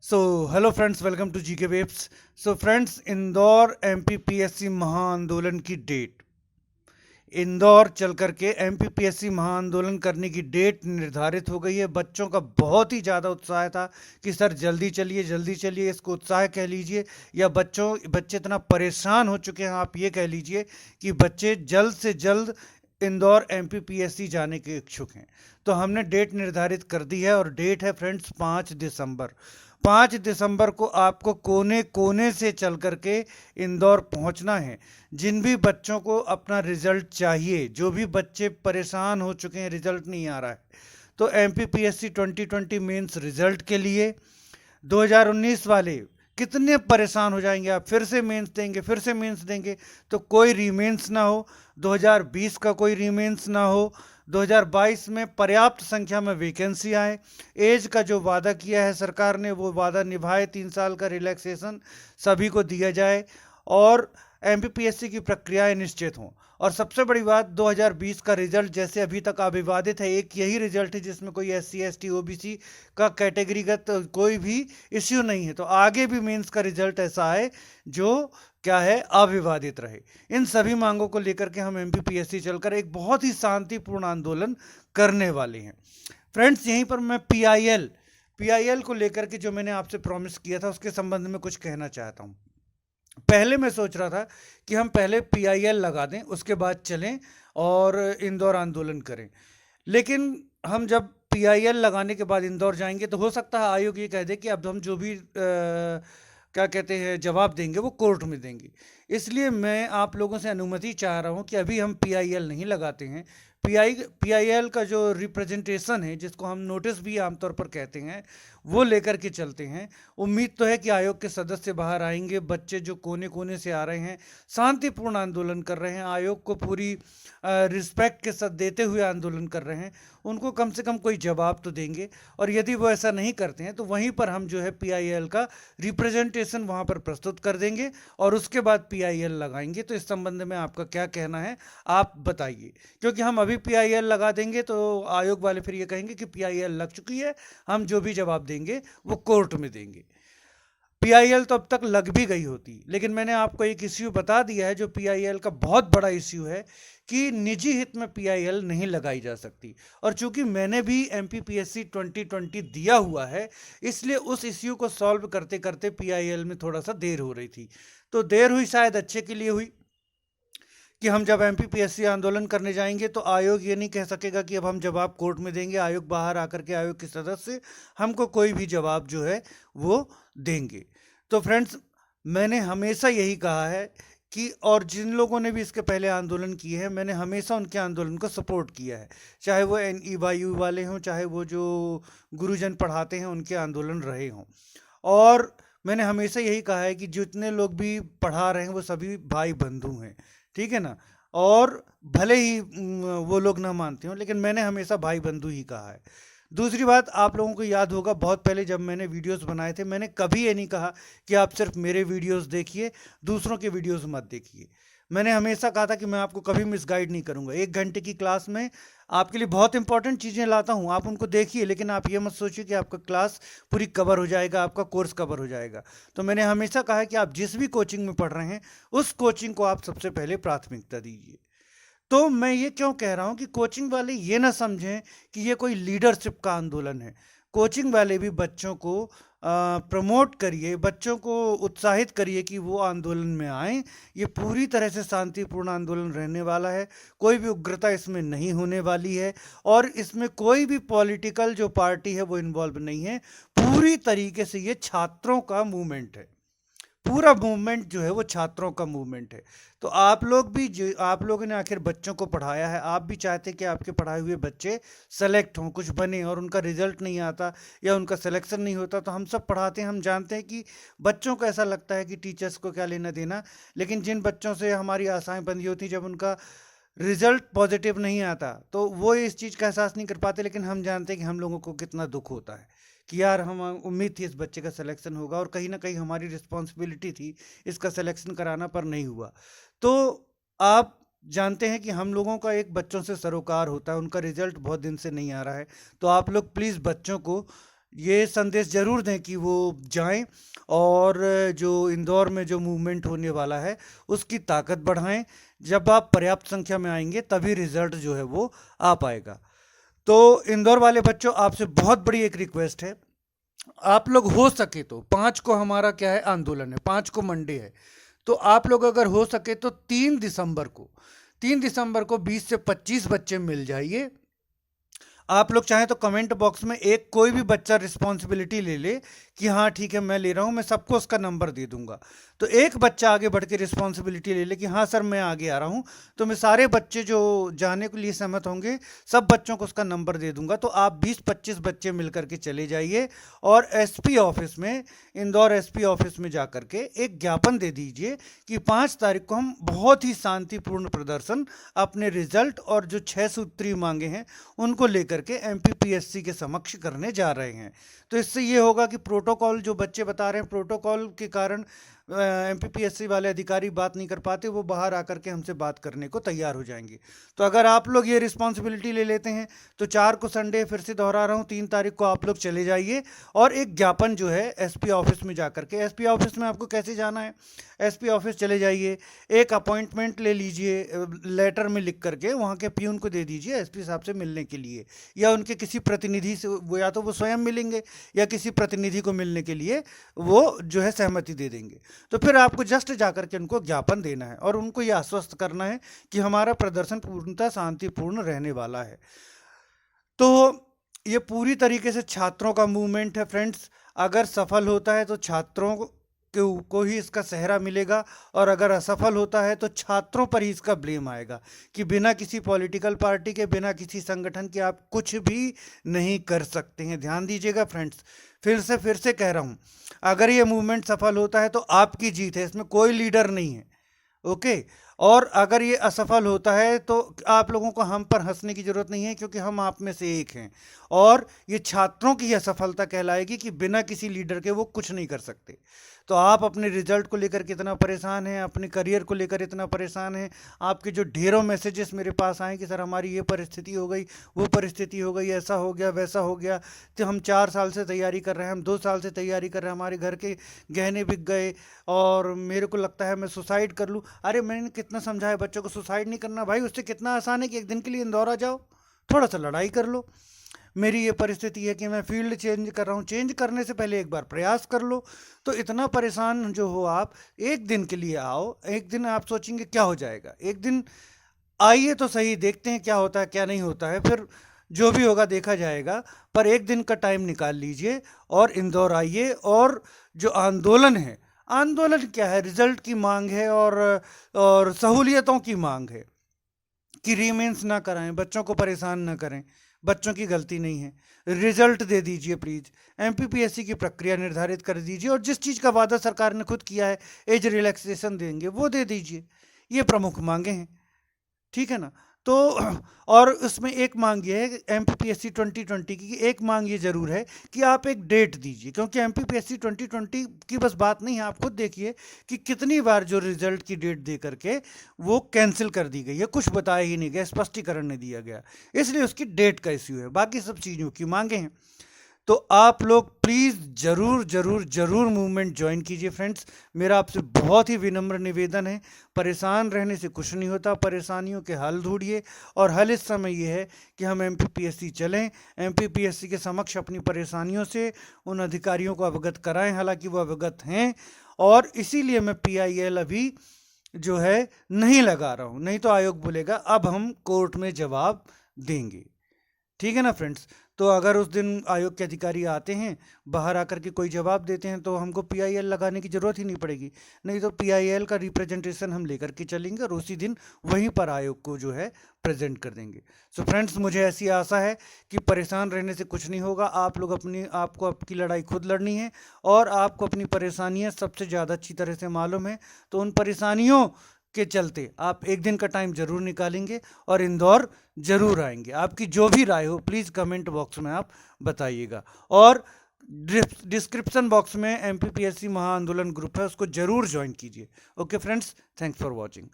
So hello friends, welcome to GK webs. So friends, Indore MPPSC महाआंदोलन की date, Indore चल करके एमपीपीएससी महाआंदोलन करने की डेट निर्धारित हो गई है। बच्चों का बहुत ही ज़्यादा उत्साह था कि सर जल्दी चलिए, इसको उत्साह कह लीजिए या बच्चे इतना परेशान हो चुके हैं, आप ये कह लीजिए कि बच्चे जल्द से जल्द इंदौर एमपीपीएससी जाने के इच्छुक हैं। तो हमने डेट निर्धारित कर दी है और डेट है फ्रेंड्स 5 दिसंबर। 5 दिसंबर को आपको कोने कोने से चल करके इंदौर पहुंचना है। जिन भी बच्चों को अपना रिजल्ट चाहिए, जो भी बच्चे परेशान हो चुके हैं रिजल्ट नहीं आ रहा है, तो एमपीपीएससी 2020 मेंस रिजल्ट के लिए 2019 वाले कितने परेशान हो जाएंगे। आप फिर से मेंस देंगे, तो कोई रीमेंस ना हो, 2020 का कोई रीमेंस ना हो, 2022 में पर्याप्त संख्या में वैकेंसी आए, एज का जो वादा किया है सरकार ने वो वादा निभाए, 3 साल का रिलैक्सेशन सभी को दिया जाए और एमपीपीएससी की प्रक्रियाएं निश्चित हों। और सबसे बड़ी बात, 2020 का रिजल्ट जैसे अभी तक अविवादित है, एक यही रिजल्ट है जिसमें कोई एससी एसटी ओबीसी का कैटेगरीगत कोई भी इश्यू नहीं है। तो आगे भी मेंस का रिजल्ट ऐसा आए जो क्या है, अविवादित रहे। इन सभी मांगों को लेकर के हम एमपीपीएससी चलकर एक बहुत ही शांतिपूर्ण आंदोलन करने वाले हैं। फ्रेंड्स, यहीं पर मैं पीआईएल को लेकर के जो मैंने आपसे प्रॉमिस किया था उसके संबंध में कुछ कहना चाहता हूं। पहले मैं सोच रहा था कि हम पहले पीआईएल लगा दें, उसके बाद चलें और इंदौर आंदोलन करें। लेकिन हम जब पीआईएल लगाने के बाद इंदौर जाएंगे तो हो सकता है आयोग ये कह दे कि अब हम जो भी क्या कहते हैं जवाब देंगे वो कोर्ट में देंगे। इसलिए मैं आप लोगों से अनुमति चाह रहा हूं कि अभी हम पीआईएल नहीं लगाते हैं। पीआईएल का जो रिप्रेजेंटेशन है, जिसको हम नोटिस भी आमतौर पर कहते हैं, वो लेकर के चलते हैं। उम्मीद तो है कि आयोग के सदस्य बाहर आएंगे। बच्चे जो कोने कोने से आ रहे हैं, शांतिपूर्ण आंदोलन कर रहे हैं, आयोग को पूरी रिस्पेक्ट के साथ देते हुए आंदोलन कर रहे हैं, उनको कम से कम कोई जवाब तो देंगे। और यदि वो ऐसा नहीं करते हैं तो वहीं पर हम जो है पीआईएल का रिप्रेजेंटेशन वहां पर प्रस्तुत कर देंगे और उसके बाद पीआईएल लगाएंगे। तो इस संबंध में आपका क्या कहना है, आप बताइए। क्योंकि हम अभी पीआईएल लगा देंगे तो आयोग वाले फिर ये कहेंगे कि पीआईएल लग चुकी है, हम जो भी जवाब देंगे वो कोर्ट में देंगे। पीआईएल तो अब तक लग भी गई होती, लेकिन मैंने आपको एक इश्यू बता दिया है जो पीआईएल का बहुत बड़ा इश्यू है कि निजी हित में पीआईएल नहीं लगाई जा सकती। और चूंकि मैंने भी एमपीपीएससी 2020 दिया हुआ है, इसलिए उस इश्यू को सॉल्व करते करते पीआईएल में थोड़ा सा देर हो रही थी। तो देर हुई शायद अच्छे के लिए हुई कि हम जब एमपीपीएससी आंदोलन करने जाएंगे तो आयोग ये नहीं कह सकेगा कि अब हम जवाब कोर्ट में देंगे। आयोग बाहर आकर के, आयोग के सदस्य हमको कोई भी जवाब जो है वो देंगे। तो फ्रेंड्स, मैंने हमेशा यही कहा है कि, और जिन लोगों ने भी इसके पहले आंदोलन किए हैं, मैंने हमेशा उनके आंदोलन को सपोर्ट किया है, चाहे वो एनईवायू वाले हों, चाहे वो जो गुरुजन पढ़ाते हैं उनके आंदोलन रहे हों। और मैंने हमेशा यही कहा है कि जितने लोग भी पढ़ा रहे हैं वो सभी भाई बंधु हैं, ठीक है ना। और भले ही वो लोग ना मानते हो, लेकिन मैंने हमेशा भाई बंधु ही कहा है। दूसरी बात, आप लोगों को याद होगा बहुत पहले जब मैंने वीडियोस बनाए थे, मैंने कभी ये नहीं कहा कि आप सिर्फ मेरे वीडियोस देखिए, दूसरों के वीडियोस मत देखिए। मैंने हमेशा कहा था कि मैं आपको कभी मिसगाइड नहीं करूंगा। 1 घंटे की क्लास में आपके लिए बहुत इंपॉर्टेंट चीज़ें लाता हूं, आप उनको देखिए, लेकिन आप ये मत सोचिए कि आपका क्लास पूरी कवर हो जाएगा, आपका कोर्स कवर हो जाएगा। तो मैंने हमेशा कहा है कि आप जिस भी कोचिंग में पढ़ रहे हैं उस कोचिंग को आप सबसे पहले प्राथमिकता दीजिए। तो मैं ये क्यों कह रहा हूं कि कोचिंग वाले ये ना समझें कि ये कोई लीडरशिप का आंदोलन है। कोचिंग वाले भी बच्चों को प्रमोट करिए, बच्चों को उत्साहित करिए कि वो आंदोलन में आएं। ये पूरी तरह से शांतिपूर्ण आंदोलन रहने वाला है, कोई भी उग्रता इसमें नहीं होने वाली है और इसमें कोई भी पॉलिटिकल जो पार्टी है वो इन्वॉल्व नहीं है। पूरी तरीके से ये छात्रों का मूवमेंट है, पूरा मूवमेंट जो है वो छात्रों का मूवमेंट है। तो आप लोग भी, जो आप लोगों ने आखिर बच्चों को पढ़ाया है, आप भी चाहते हैं कि आपके पढ़ाए हुए बच्चे सेलेक्ट हों, कुछ बने, और उनका रिजल्ट नहीं आता या उनका सिलेक्शन नहीं होता। तो हम सब पढ़ाते हैं, हम जानते हैं कि बच्चों को ऐसा लगता है कि टीचर्स को क्या लेना देना। लेकिन जिन बच्चों से हमारी आशाएं बंधी होती, जब उनका रिजल्ट पॉजिटिव नहीं आता तो वो इस चीज़ का एहसास नहीं कर पाते। लेकिन हम जानते हैं कि हम लोगों को कितना दुख होता है कि यार, हम उम्मीद थी इस बच्चे का सिलेक्शन होगा और कहीं ना कहीं हमारी रिस्पॉन्सिबिलिटी थी इसका सिलेक्शन कराना, पर नहीं हुआ। तो आप जानते हैं कि हम लोगों का एक बच्चों से सरोकार होता है, उनका रिजल्ट बहुत दिन से नहीं आ रहा है। तो आप लोग प्लीज़ बच्चों को ये संदेश ज़रूर दें कि वो जाएं और जो इंदौर में जो मूवमेंट होने वाला है उसकी ताकत बढ़ाएं। जब आप पर्याप्त संख्या में आएंगे तभी रिजल्ट जो है वो आ पाएगा। तो इंदौर वाले बच्चों, आपसे बहुत बड़ी एक रिक्वेस्ट है, आप लोग हो सके तो 5 को हमारा क्या है आंदोलन है, 5 को मंडे है, तो आप लोग अगर हो सके तो 3 दिसंबर को 20 से 25 बच्चे मिल जाइए। आप लोग चाहें तो कमेंट बॉक्स में एक कोई भी बच्चा रिस्पॉन्सिबिलिटी ले ले कि हाँ ठीक है मैं ले रहा हूँ, मैं सबको उसका नंबर दे दूंगा। तो एक बच्चा आगे बढ़ के रिस्पॉन्सिबिलिटी ले ले कि हाँ सर मैं आगे आ रहा हूँ, तो मैं सारे बच्चे जो जाने के लिए सहमत होंगे सब बच्चों को उसका नंबर दे दूंगा। तो आप 20-25 बच्चे मिल करके चले जाइए और एसपी ऑफिस में, इंदौर एसपी ऑफिस में जा करके एक ज्ञापन दे दीजिए कि 5 तारीख को हम बहुत ही शांतिपूर्ण प्रदर्शन अपने रिजल्ट और जो 6 सूत्री मांगे हैं उनको लेकर के एमपीपीएससी के समक्ष करने जा रहे हैं। तो इससे ये होगा कि प्रोटोकॉल जो बच्चे बता रहे हैं, प्रोटोकॉल के कारण एमपीपीएससी वाले अधिकारी बात नहीं कर पाते, वो बाहर आकर के हमसे बात करने को तैयार हो जाएंगे। तो अगर आप लोग ये रिस्पॉन्सिबिलिटी ले लेते हैं तो 4 को संडे, फिर से दोहरा रहा हूँ, 3 तारीख को आप लोग चले जाइए और एक ज्ञापन जो है एसपी ऑफिस में जा करके, एसपी ऑफिस में आपको कैसे जाना है, एसपी ऑफिस चले जाइए, एक अपॉइंटमेंट ले लीजिए, लेटर में लिख करके वहाँ के प्यून को दे दीजिए एसपी साहब से मिलने के लिए, या उनके किसी प्रतिनिधि से, वो या तो वो स्वयं मिलेंगे या किसी प्रतिनिधि को मिलने के लिए वो जो है सहमति दे देंगे। तो फिर आपको जस्ट जाकर के उनको ज्ञापन देना है और उनको ये आश्वस्त करना है कि हमारा प्रदर्शन पूर्णतः शांतिपूर्ण रहने वाला है। तो ये पूरी तरीके से छात्रों का मूवमेंट है फ्रेंड्स। अगर सफल होता है तो छात्रों को ही इसका सेहरा मिलेगा, और अगर असफल होता है तो छात्रों पर ही इसका ब्लेम आएगा कि बिना किसी पॉलिटिकल पार्टी के, बिना किसी संगठन के आप कुछ भी नहीं कर सकते हैं। ध्यान दीजिएगा फ्रेंड्स, फिर से कह रहा हूँ, अगर ये मूवमेंट सफल होता है तो आपकी जीत है, इसमें कोई लीडर नहीं है, ओके। और अगर ये असफल होता है तो आप लोगों को हम पर हंसने की जरूरत नहीं है, क्योंकि हम आप में से एक हैं, और ये छात्रों की असफलता कहलाएगी कि बिना किसी लीडर के वो कुछ नहीं कर सकते। तो आप अपने रिजल्ट को लेकर कितना परेशान हैं, अपने करियर को लेकर इतना परेशान हैं, आपके जो ढेरों मैसेजेस मेरे पास आए कि सर हमारी ये परिस्थिति हो गई, वो परिस्थिति हो गई, ऐसा हो गया, वैसा हो गया, तो हम 4 साल से तैयारी कर रहे हैं, हम 2 साल से तैयारी कर रहे हैं, हमारे घर के गहने बिक गए और मेरे को लगता है मैं सुसाइड कर लूँ। अरे मैंने कितना समझाया बच्चों को सुसाइड नहीं करना भाई, उससे कितना आसान है कि एक दिन के लिए इंदौर आ जाओ, थोड़ा सा लड़ाई कर लो। मेरी ये परिस्थिति है कि मैं फील्ड चेंज कर रहा हूँ, चेंज करने से पहले एक बार प्रयास कर लो। तो इतना परेशान जो हो आप, एक दिन के लिए आओ, एक दिन आप सोचेंगे क्या हो जाएगा, एक दिन आइए तो सही, देखते हैं क्या होता है क्या नहीं होता है, फिर जो भी होगा देखा जाएगा। पर एक दिन का टाइम निकाल लीजिए और इंदौर आइए। और जो आंदोलन है, आंदोलन क्या है, रिजल्ट की मांग है और सहूलियतों की मांग है कि रीमेंस ना कराएं, बच्चों को परेशान ना करें, बच्चों की गलती नहीं है, रिजल्ट दे दीजिए प्लीज, एमपीपीएससी की प्रक्रिया निर्धारित कर दीजिए, और जिस चीज़ का वादा सरकार ने खुद किया है, एज रिलैक्सेशन देंगे, वो दे दीजिए। ये प्रमुख मांगे हैं, ठीक है ना। तो और उसमें एक मांग ये है एमपीपीएससी 2020 की, एक मांग ये जरूर है कि आप एक डेट दीजिए, क्योंकि एमपीपीएससी 2020 की बस बात नहीं है, आप खुद देखिए कि कितनी बार जो रिजल्ट की डेट दे करके वो कैंसिल कर दी गई है, कुछ बताया ही नहीं गया, स्पष्टीकरण नहीं दिया गया, इसलिए उसकी डेट का इश्यू है, बाकी सब चीज़ों की मांगे हैं। तो आप लोग प्लीज़ ज़रूर ज़रूर ज़रूर मूवमेंट ज्वाइन कीजिए फ्रेंड्स। मेरा आपसे बहुत ही विनम्र निवेदन है, परेशान रहने से कुछ नहीं होता, परेशानियों के हल ढूंढिए, और हल इस समय ये है कि हम एमपीपीएससी चलें, एमपीपीएससी के समक्ष अपनी परेशानियों से उन अधिकारियों को अवगत कराएं, हालांकि वो अवगत हैं, और इसीलिए मैं पीआईएल अभी जो है नहीं लगा रहा हूँ, नहीं तो आयोग बोलेगा अब हम कोर्ट में जवाब देंगे, ठीक है ना फ्रेंड्स। तो अगर उस दिन आयोग के अधिकारी आते हैं, बाहर आकर के कोई जवाब देते हैं, तो हमको पीआईएल लगाने की ज़रूरत ही नहीं पड़ेगी, नहीं तो पीआईएल का रिप्रेजेंटेशन हम लेकर के चलेंगे और उसी दिन वहीं पर आयोग को जो है प्रेजेंट कर देंगे। सो फ्रेंड्स, मुझे ऐसी आशा है कि परेशान रहने से कुछ नहीं होगा, आप लोग आपको आपकी लड़ाई खुद लड़नी है, और आपको अपनी परेशानियाँ सबसे ज़्यादा अच्छी तरह से मालूम है, तो उन परेशानियों के चलते आप एक दिन का टाइम जरूर निकालेंगे और इंदौर जरूर आएंगे। आपकी जो भी राय हो प्लीज़ कमेंट बॉक्स में आप बताइएगा, और डिस्क्रिप्शन बॉक्स में एमपीपीएससी महाआंदोलन ग्रुप है, उसको जरूर ज्वाइन कीजिए। Okay friends, thanks for watching.